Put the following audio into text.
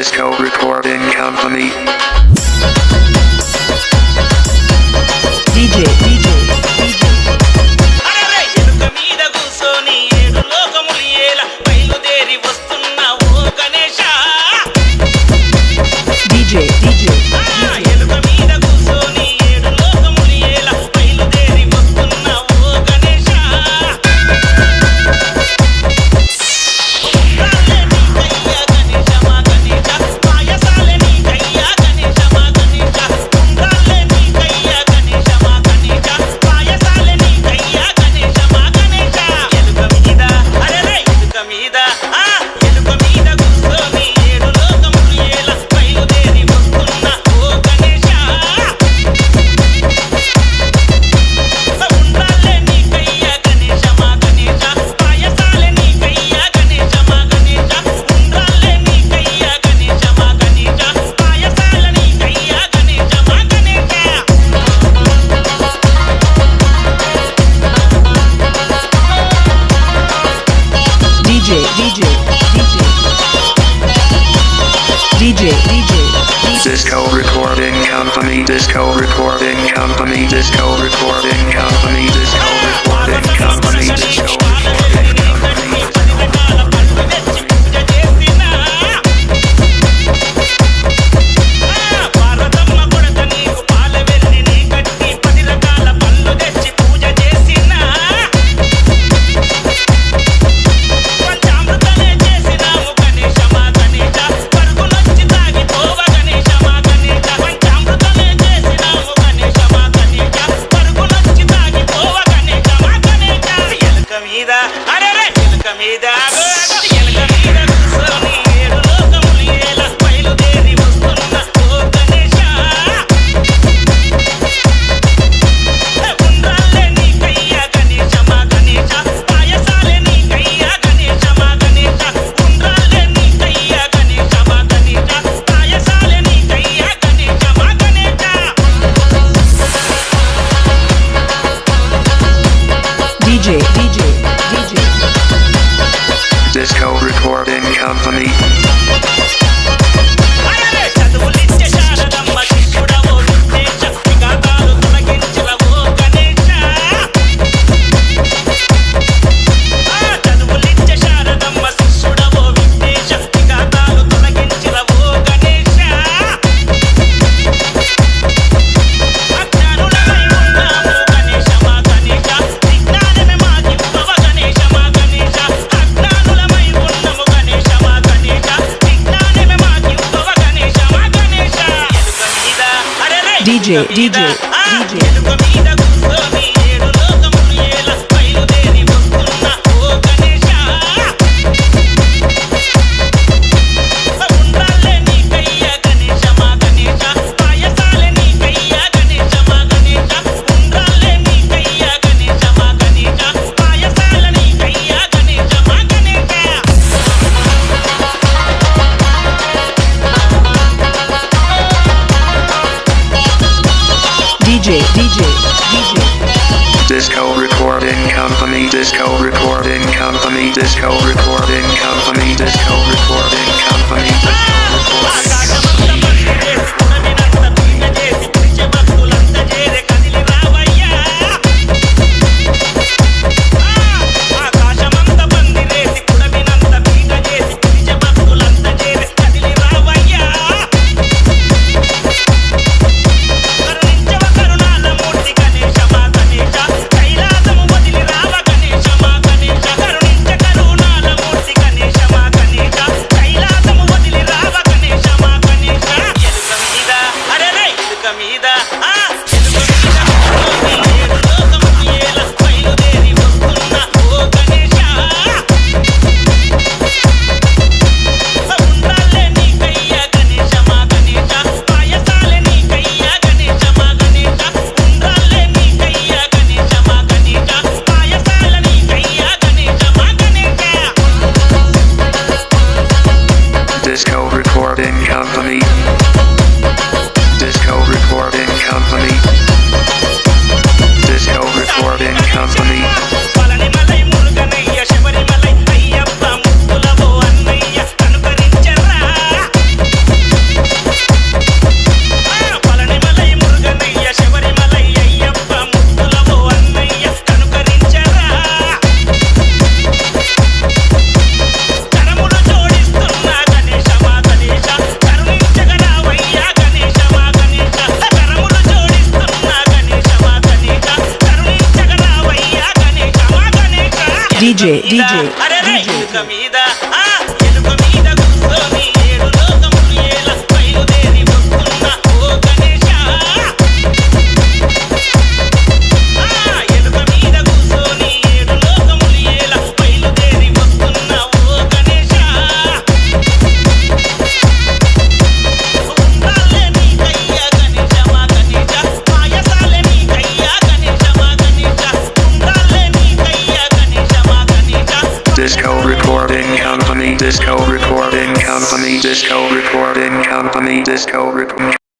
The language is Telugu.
Disco Recording Company. DJ. అరే ఎలుక మీద కూసోని ఏడు లోకములు ఏల బయలుదేరి వస్తున్నా ఓ గణేశ DJ. ఎలుక మీద కూసోని ఏడు లోకములు ఏల బయలుదేరి వస్తున్నా ఓ గణేశ రాలే నీకయ్యా గణేశ మా గణేశ పాయసాలే నీకయ్యా గణేశ మా గణేశ ఉండ్రాలే నీకయ్యా గణేశ మా గణేశ పాయసాలే నీకయ్యా గణేశ మా గణేశ ఎలుక మీద అరే ఎలుక మీద ఎలుక మీద కూసోని ఏడు లోకములు ఏల బయలుదేరి వస్తున్నా ఓ గణేశ ఉండ్రాలే నీకయ్యా గణేశ మా గణేశ పాయసాలే నీకయ్యా గణేశ మా గణేశ ఉండ్రాలే నీకయ్యా గణేశ మా గణేశ పాయసాలే నీకయ్యా గణేశ మా Ganesha DJ. Disco Recording Company. Disco Recording Company. Disco Recording Company. Disco Recording Company. Disco Recording Company. Parvathamma కొడత నీకు పాల వెల్లి నీ కట్టి 10 రకాల పళ్ళు తెచ్చి పూజ చేసినా పంచామృతమే చేసినాము గణేశ మా గణేశ పరుగులొచ్చి తాగిపోవ గణేశ మా గణేశ పంచామృతమే చేసినాము గణేశ మా గణేశ పరుగులొచ్చి తాగిపోవ గణేశ మా గణేశ ఎలుక మీద అరే ఎలుక మీద ఎలుక మీద కూసోని ఏడు లోకములు ఏల బయలుదేరి వస్తున్న ఓ గణేశ ఉండ్రాలే నీకయ్యా గణేశ మా గణేశ పాయసాలే నీకయ్యా గణేశ మా గణేశ ఉండ్రాలే నీకయ్యా గణేశ మా గణేశ పాయసాలే నీకయ్యా గణేశ మా Ganesha DJ. Disco Recording Company. అరే చదువులిచ్చే శారదమ్మ శిష్యుడవో విఘ్నేశ విఘాతాలు తొలగించవో గణేశ చదువులిచ్చే శారదమ్మ శిష్యుడవో విఘ్నేశ విఘాతాలు తొలగించవో గణేశ అజ్ఞానులమై ఉన్నాము గణేశ మా గణేశ విజ్ఞానమే మాకివ్వవ గణేశ మా గణేశ అజ్ఞానులమై ఉన్నాము గణేశ మా గణేశ విజ్ఞానమే మాకివ్వవ గణేశ మా గణేశ ఎలుక మీద అరే DJ. ఎలుక మీద కూసోని ఏడు లోకములు ఏల బయలుదేరి వస్తున్న ఓ గణేశ ఉండ్రాలే నీకయ్యా గణేశ మా గణేశ పాయసాలే నీకయ్యా గణేశ మా గణేశ ఉండ్రాలే నీకయ్యా గణేశ మా గణేశ పాయసాలే నీకయ్యా గణేశ మా Ganesha DJ. Disco Recording Company. Disco Recording Company. Disco Recording Company. Disco Recording Company. ఆకాశమంత పందిరేసి పుడమినంత పీట చేసి పిలిచే భక్తులంత చేరే కదిలి రావయ్యా ఆకాశమంత పందిరేసి పుడమినంత పీట చేసి పిలిచే భక్తులంత చేరే కదిలి రావయ్యా కరుణించవ కరుణాల మూర్తి గణేశ మా గణేశ కైలాసము వదిలి రావ గణేశ మా గణేశ కరుణించ కరుణాల మూర్తి గణేశ మా గణేశ కైలాసము వదిలి రావ గణేశ మా గణేశ ఎలుక మీద అరే ఎలుక మీద ఎలుక మీద కూసోని ఏడు లోకములు ఏల బయలుదేరి వస్తున్న ఓ గణేశ ఉండ్రాలే నీకయ్యా గణేశ మా గణేశ పాయసాలే నీకయ్యా గణేశ మా గణేశ ఉండ్రాలే నీకయ్యా గణేశ మా గణేశ పాయసాలే నీకయ్యా గణేశ మా Ganesha Disco Recording Company. Disco Recording Company. Disco Recording Company. Palanimalai మురుగనయ్య Sabarimalai Ayyappa ముక్కులవో అన్నయ్య అనుకరించరా DJ, DJ, అరే రే, DJ. ఎలుక మీద ఆ, ఎలుక మీద కూర్చొని ఏడు లోకములు ఏల బయలుదేరి వస్తున్న ఓ గణేశ. ఆ, ఎలుక మీద కూర్చొని ఏడు లోకములు ఏల బయలుదేరి వస్తున్న ఓ గణేశ. ఉండాలే నీకయ్యా గణేశ మా గణేశ, పాయసాలే నీకయ్యా గణేశ మా గణేశ, ఉండాలే నీకయ్యా గణేశ మా Ganesha. Disco Recording Company, Disco Recording Company, Disco Recording Company, Disco Recording